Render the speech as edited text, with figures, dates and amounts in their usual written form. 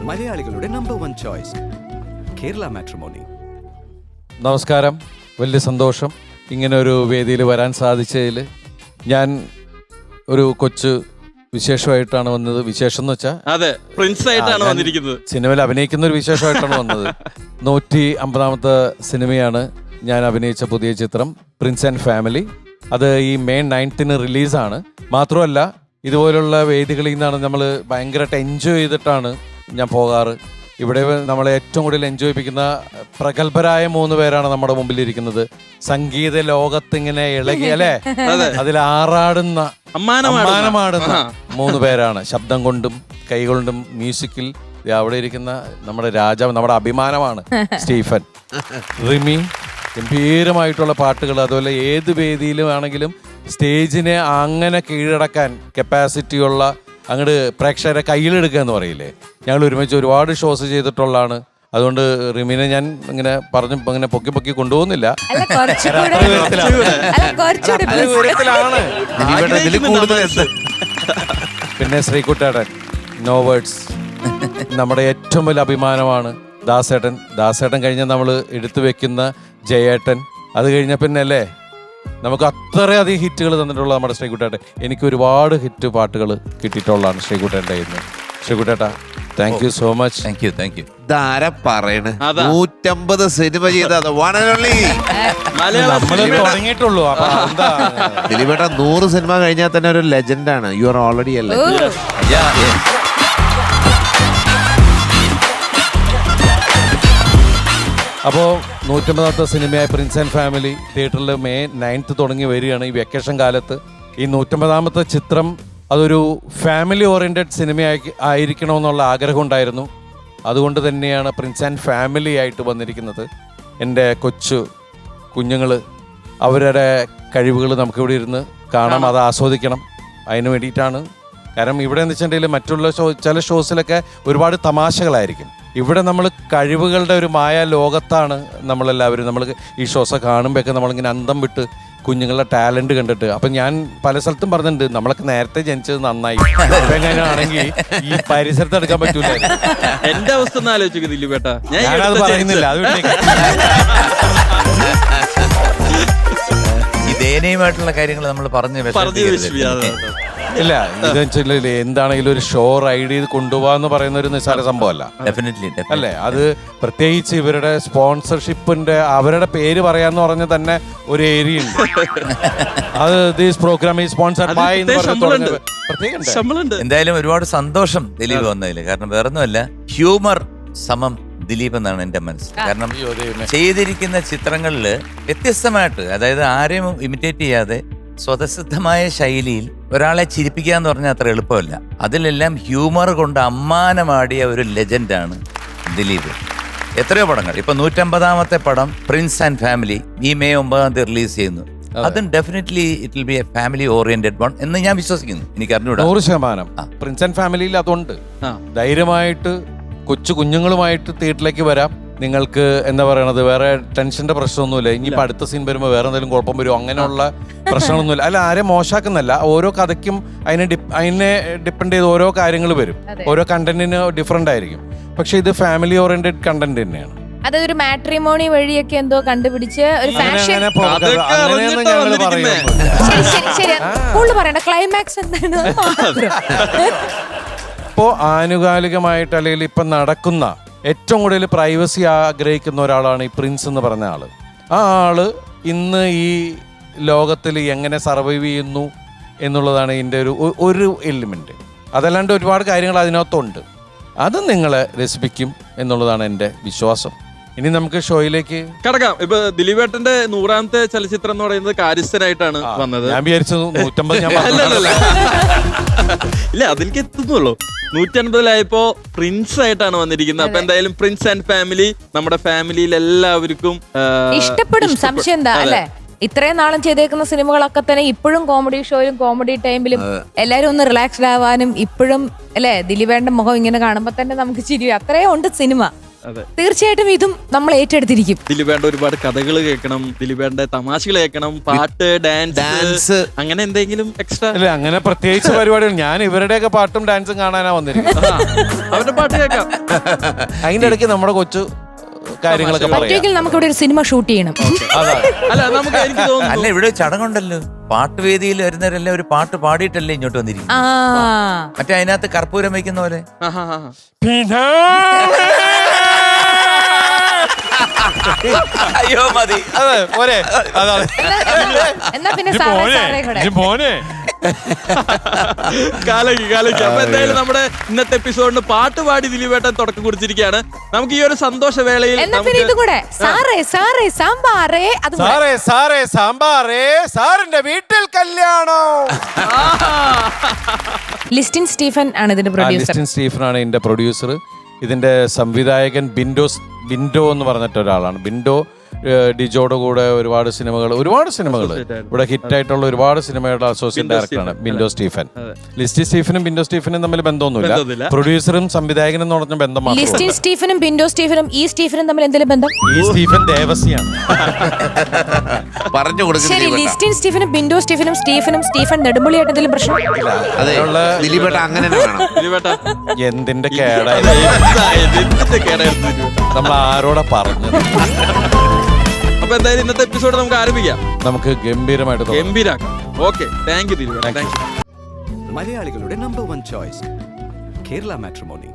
മലയാളികളുടെ number 1 choice Kerala matrimony. നമസ്കാരം. വലിയ സന്തോഷം ഇങ്ങനെ ഒരു വേദിയിൽ വരാൻ സാധിച്ചതിൽ. ഞാൻ ഒരു കൊച്ചു വിശേഷമായിട്ടാണ് വന്നത്. വിശേഷം എന്ന് വെച്ചാൽ അതെ, പ്രിൻസ് ആയിട്ടാണ് വന്നിരിക്കുന്നത്. സിനിമയിൽ അഭിനയിക്കുന്ന ഒരു വിശേഷമായിട്ടാണ് വന്നത്. 150ാമത്തെ സിനിമയാണ് ഞാൻ അഭിനയിച്ച പുതിയ ചിത്രം പ്രിൻസ് ആൻഡ് ഫാമിലി. അത് ഈ May 9th റിലീസാണ്. മാത്രമല്ല ഇതുപോലുള്ള വേദികളിൽ നിന്നാണ് നമ്മൾ ഭയങ്കരമായിട്ട് എൻജോയ് ചെയ്തിട്ടാണ് ഞാൻ പോകാറ്. ഇവിടെ നമ്മളെ ഏറ്റവും കൂടുതൽ എൻജോയ് ചെയ്യിപ്പിക്കുന്ന പ്രഗത്ഭരായ 3 പേരാണ് നമ്മുടെ മുമ്പിലിരിക്കുന്നത്. സംഗീത ലോകത്തിങ്ങനെ ഇളകി അല്ലേ, അതിൽ ആറാടുന്ന അമ്മാനമാടുന്ന 3 പേരാണ്. ശബ്ദം കൊണ്ടും കൈകൊണ്ടും മ്യൂസിക്കിൽ അവിടെ ഇരിക്കുന്ന നമ്മുടെ രാജാവ്, നമ്മുടെ അഭിമാനമാണ് സ്റ്റീഫൻ. റിമി ഗംഭീരമായിട്ടുള്ള പാട്ടുകൾ. അതുപോലെ ഏത് വേദിയിലും ആണെങ്കിലും സ്റ്റേജിനെ അങ്ങനെ കീഴടക്കാൻ കപ്പാസിറ്റിയുള്ള അങ്ങോട്ട് പ്രേക്ഷകരെ കയ്യിലെടുക്കുക എന്ന് പറയില്ലേ, ഞങ്ങൾ ഒരുമിച്ച് ഒരുപാട് ഷോസ് ചെയ്തിട്ടുള്ളതാണ്. അതുകൊണ്ട് റിമിനെ ഞാൻ ഇങ്ങനെ പറഞ്ഞു ഇങ്ങനെ പൊക്കി കൊണ്ടുപോകുന്നില്ല. പിന്നെ ശ്രീകുട്ടേട്ടൻ, നോ വേർഡ്സ്, നമ്മുടെ ഏറ്റവും വലിയ അഭിമാനമാണ്. ദാസേട്ടൻ കഴിഞ്ഞാൽ നമ്മൾ എടുത്തു വെക്കുന്ന ജയേട്ടൻ. അത് കഴിഞ്ഞ പിന്നെ അല്ലേ നമുക്ക് അത്രയധികം ഹിറ്റുകൾ തന്നിട്ടുള്ള നമ്മുടെ ശ്രീകുട്ടേട്ടൻ. എനിക്ക് ഒരുപാട് ഹിറ്റ് പാട്ടുകൾ കിട്ടിയിട്ടുള്ളതാണ് ശ്രീകുട്ടേട്ടൻ്റെ കയ്യിൽ നിന്ന്. ശ്രീകുട്ടേട്ടാ, thank you so much. Thank you. ഇതാരാ പറയണേ, 150 സിനിമ ചെയ്തത് തുടങ്ങിയിട്ടുള്ളൂ. ദിലീപേട്ട 100 സിനിമ കഴിഞ്ഞാൽ തന്നെ ഒരു ലെജൻഡാണ്. യു ആർ ഓൾറെഡി അല്ലേ. അപ്പോൾ 150ാമത്തെ സിനിമയായ പ്രിൻസ് ആൻഡ് ഫാമിലി തിയേറ്ററിൽ May 9th തുടങ്ങി വരികയാണ് ഈ വെക്കേഷൻ കാലത്ത്. ഈ 150ാമത്തെ ചിത്രം അതൊരു ഫാമിലി ഓറിയൻറ്റഡ് സിനിമ ആയിരിക്കണമെന്നുള്ള ആഗ്രഹം ഉണ്ടായിരുന്നു. അതുകൊണ്ട് തന്നെയാണ് പ്രിൻസ് ആൻഡ് ഫാമിലി ആയിട്ട് വന്നിരിക്കുന്നത്. എൻ്റെ കൊച്ചു കുഞ്ഞുങ്ങൾ, അവരുടെ കഴിവുകൾ നമുക്കിവിടെ ഇരുന്ന് കാണാം, അത് ആസ്വദിക്കണം. അതിന് വേണ്ടിയിട്ടാണ്. കാരണം ഇവിടെ എന്ന് വെച്ചിട്ടുണ്ടെങ്കിൽ മറ്റുള്ള ചില ഷോസിലൊക്കെ ഒരുപാട് തമാശകളായിരിക്കും. ഇവിടെ നമ്മൾ കഴിവുകളുടെ ഒരു മായ ലോകത്താണ് നമ്മളെല്ലാവരും. നമ്മൾ ഈ ഷോസ് കാണുമ്പോഴൊക്കെ നമ്മളിങ്ങനെ അന്തം വിട്ട് കുഞ്ഞുങ്ങളുടെ ടാലന്റ് കണ്ടിട്ട്. അപ്പം ഞാൻ പല സ്ഥലത്തും പറഞ്ഞിട്ടുണ്ട്, നമ്മളൊക്കെ നേരത്തെ ജനിച്ചത് നന്നായി. എങ്ങനെയാണെങ്കിൽ ഈ പരിസരത്ത് എടുക്കാൻ പറ്റൂല. എന്റെ അവസ്ഥ ഒന്ന് ആലോചിക്കുന്നില്ല ബേട്ടാ. ഞാനത് പറയുന്നില്ല. അത് ദയനീയമായിട്ടുള്ള കാര്യങ്ങൾ നമ്മൾ ഇല്ല, ഇത് വെച്ചാൽ എന്താണെങ്കിലും ഒരു ഷോ റൈഡ് ചെയ്ത് കൊണ്ടുപോകാന്ന് പറയുന്ന ഒരു നിസ്സാര സംഭവമല്ല. അല്ലേ, അത് പ്രത്യേകിച്ച് ഇവരുടെ സ്പോൺസർഷിപ്പിന്റെ അവരുടെ പേര് പറയാന്ന് പറഞ്ഞ തന്നെ ഒരു ഏരിയ ഉണ്ട്. അത് ദിസ് പ്രോഗ്രാം ഈ സ്പോൺസർഡ് ബൈ എന്ന് പറഞ്ഞിട്ടുണ്ട്. എന്തായാലും ഒരുപാട് സന്തോഷം ദിലീപ് വന്നതിൽ. കാരണം വേറൊന്നുമല്ല, ഹ്യൂമർ സമം ദിലീപ് എന്നാണ് എൻ്റെ മനസ്സ്. കാരണം ചെയ്തിരിക്കുന്ന ചിത്രങ്ങളിൽ വ്യത്യസ്തമായിട്ട്, അതായത് ആരെയും ഇമിറ്റേറ്റ് ചെയ്യാതെ സ്വതസിദ്ധമായ ശൈലിയിൽ ഒരാളെ ചിരിപ്പിക്കുക എന്ന് പറഞ്ഞാൽ അത്ര എളുപ്പമല്ല. അതിലെല്ലാം ഹ്യൂമർ കൊണ്ട് അമ്മാനമാടിയ ഒരു ലെജൻഡാണ് ദിലീപ്. എത്രയോ പടങ്ങൾ, ഇപ്പൊ 150ാമത്തെ പടം പ്രിൻസ് ആൻഡ് ഫാമിലി ഈ May 9 റിലീസ് ചെയ്യുന്നു. അതും definitely it will be A family oriented one എന്ന് ഞാൻ വിശ്വസിക്കുന്നു. എനിക്ക് അറിഞ്ഞൂടാ, 100% പ്രിൻസ് ആൻഡ് ഫാമിലിയിൽ അതുണ്ട്. ധൈര്യമായിട്ട് കൊച്ചു കുഞ്ഞുങ്ങളുമായിട്ട് തിയേറ്ററിലേക്ക് വരാം. നിങ്ങൾക്ക് എന്താ പറയണത്, വേറെ ടെൻഷന്റെ പ്രശ്നമൊന്നുമില്ല. ഇനിയിപ്പോൾ അടുത്ത സീൻ വരുമ്പോൾ വേറെ എന്തെങ്കിലും കുഴപ്പം വരുമോ അങ്ങനെയുള്ള പ്രശ്നങ്ങളൊന്നുമില്ല. അല്ല, ആരെയും മോശമാക്കുന്നല്ല. ഓരോ കഥയ്ക്കും അതിനെ ഡിപ്പെൻഡ് ചെയ്ത് ഓരോ കാര്യങ്ങൾ വരും. ഓരോ കണ്ടന്റിന് ഡിഫറെന്റ് ആയിരിക്കും. പക്ഷെ ഇത് ഫാമിലി ഓറിയന്റഡ് കണ്ടന്റ് തന്നെയാണ്. അതൊരു മാട്രിമോണി വഴിയൊക്കെ എന്തോ കണ്ടുപിടിച്ച് ഒരു ഫാഷൻ പറയണ്ട. ക്ലൈമാക്സ് എന്താണ്? ഇപ്പോൾ ആനുകാലികമായിട്ട് അല്ലെങ്കിൽ ഇപ്പം നടക്കുന്ന ഏറ്റവും കൂടുതൽ പ്രൈവസി ആഗ്രഹിക്കുന്ന ഒരാളാണ് ഈ പ്രിൻസ് എന്ന് പറഞ്ഞ ആള്. ആ ആള് ഇന്ന് ഈ ലോകത്തിൽ എങ്ങനെ സർവൈവ് ചെയ്യുന്നു എന്നുള്ളതാണ് ഇതിൻ്റെ ഒരു എലിമെന്റ്. അതല്ലാണ്ട് ഒരുപാട് കാര്യങ്ങൾ അതിനകത്തുണ്ട്. അത് നിങ്ങളെ രസിപ്പിക്കും എന്നുള്ളതാണ് എൻ്റെ വിശ്വാസം. ഇനി നമുക്ക് ഷോയിലേക്ക് കടക്കാം. ഇപ്പൊ ദിലീപേട്ടന്റെ 100ാമത്തെ ചലച്ചിത്രം എന്ന് പറയുന്നത് കാര്യസ്ഥനായിട്ടാണ് വന്നത്. ഞാൻ വിചാരിച്ചത് 150. ഇല്ല, അതിലേക്ക് എത്തുന്നുള്ളൂ. 150-ലായപ്പോ പ്രിൻസ് ആയിട്ടാണ് വന്നിരിക്കുന്നത്. അപ്പൊ എന്തായാലും പ്രിൻസ് ആൻഡ് ഫാമിലി നമ്മുടെ ഫാമിലിയിൽ എല്ലാവർക്കും ഇഷ്ടപ്പെടും. സംശയം എന്താ അല്ലെ? ഇത്രയും നാളും ചെയ്തേക്കുന്ന സിനിമകളൊക്കെ തന്നെ ഇപ്പോഴും കോമഡി ഷോയിലും കോമഡി ടൈമിലും എല്ലാരും ഒന്ന് റിലാക്സ്ഡ് ആവാനും ഇപ്പോഴും അല്ലെ ദിലീപേട്ടന്റെ മുഖം ഇങ്ങനെ കാണുമ്പോ തന്നെ നമുക്ക് ചിരി. അത്രയും ഉണ്ട് സിനിമ. തീർച്ചയായിട്ടും ഇതും നമ്മൾ ഏറ്റെടുത്തിരിക്കും. ദിലീപേണ്ട ഒരുപാട് കഥകൾ കേൾക്കണം, ദിലീപേണ്ട തമാശകൾ കേൾക്കണം, പാട്ട്, ഡാൻസ്, അങ്ങനെ എന്തെങ്കിലും എക്സ്ട്രാ? അല്ല, അങ്ങനെ പ്രത്യേകിച്ച് പരിപാടികൾ. ഞാൻ ഇവരുടെയൊക്കെ പാട്ടും ഡാൻസും കാണാനാ വന്നിരിക്കുന്നത്. അവരുടെ പാട്ട് കേൾക്കാം. അതിന്റെ ഇടയ്ക്ക് നമ്മുടെ കൊച്ചു കാര്യങ്ങളൊക്കെ പറയാം. പറ്റുമെങ്കിൽ നമുക്ക് ഇവിടെ ഒരു സിനിമ ഷൂട്ട് ചെയ്യണം. അല്ല, നമുക്ക് എനിക്ക് അല്ല, തോന്നുന്നു ഇവിടെ ഒരു ചടങ്ങുണ്ടല്ലോ, പാട്ടുവേദിയിൽ വരുന്നവരെല്ലാം ഒരു പാട്ട് പാടിയിട്ടല്ലേ ഇങ്ങോട്ട് വന്നിരിക്കും. മറ്റേ അതിനകത്ത് കർപ്പൂരം വയ്ക്കുന്ന പോലെ. അയ്യോ മതി. അതെ പോരെ. അതാണ് എന്നാ പിന്നെ സാറേ കൂടെ കാലയ്ക്ക്. അപ്പൊ എന്തായാലും നമ്മുടെ ഇന്നത്തെ എപ്പിസോഡിന് പാട്ട് പാടി ദിലീപേട്ടൻ തുടക്കം കുറിച്ചിരിക്കുകയാണ്. നമുക്ക് ഈ ഒരു സന്തോഷവേളയിൽ എന്നാ പിന്നെ ഇതും കൂടെ സാറേ സാമ്പാറേ അത് സാറേ സാമ്പാറേ സാറിന്റെ വീട്ടിൽ കല്യാണം. ലിസ്റ്റിൻ സ്റ്റീഫൻ ആണ് ഇതിന്റെ പ്രൊഡ്യൂസർ. ലിസ്റ്റിൻ സ്റ്റീഫൻ ആണ് ഇതിന്റെ പ്രൊഡ്യൂസർ. ഇതിന്റെ സംവിധായകൻ ബിൻഡോ എന്ന് പറഞ്ഞിട്ട് ഒരാളാണ്. ബിൻഡോ ഡിജോയുടെ കൂടെ ഒരുപാട് സിനിമകൾ ഇവിടെ ഹിറ്റായിട്ടുള്ള ഒരുപാട് സിനിമയുടെ അസോസിയേറ്റ് ഡയറക്ടറാണ് ബിൻഡോ സ്റ്റീഫൻ. ലിസ്റ്റി സ്റ്റീഫനും ബിൻഡോ സ്റ്റീഫനും തമ്മിൽ ബന്ധമൊന്നുമില്ല. പ്രൊഡ്യൂസറും സംവിധായകനും എന്ന് പറഞ്ഞ ബന്ധം മാത്രമേ. ലിസ്റ്റിൻ സ്റ്റീഫനും ബിൻഡോ സ്റ്റീഫനും ഈ സ്റ്റീഫനും തമ്മിൽ എന്തെങ്കിലും ബന്ധം? ഈ സ്റ്റീഫൻ ദേവസിയാണ്. പറഞ്ഞു ശരി, ലിസ്റ്റിൻ സ്റ്റീഫനും ബിൻഡോ സ്റ്റീഫനും സ്റ്റീഫൻ നെടുമ്പുള്ളിയായിട്ട് എന്തെങ്കിലും പ്രശ്നം? ദിലീപേട്ട അങ്ങനെ വേണം. ദിലീപേട്ട എന്തിന്റെ കേടായിരുന്നു നമ്മൾ ആരോടാ പറഞ്ഞത്? അപ്പൊ എന്തായാലും ഇന്നത്തെ എപ്പിസോഡ് നമുക്ക് ആരംഭിക്കാം. നമുക്ക് ഗംഭീരമായിട്ട് ഗംഭീരാക്കാം. ഓക്കെ, താങ്ക് യു ദിലീപേട്ട. മലയാളികളുടെ നമ്പർ 1 ചോയ്സ് കേരള മാട്രിമോണി.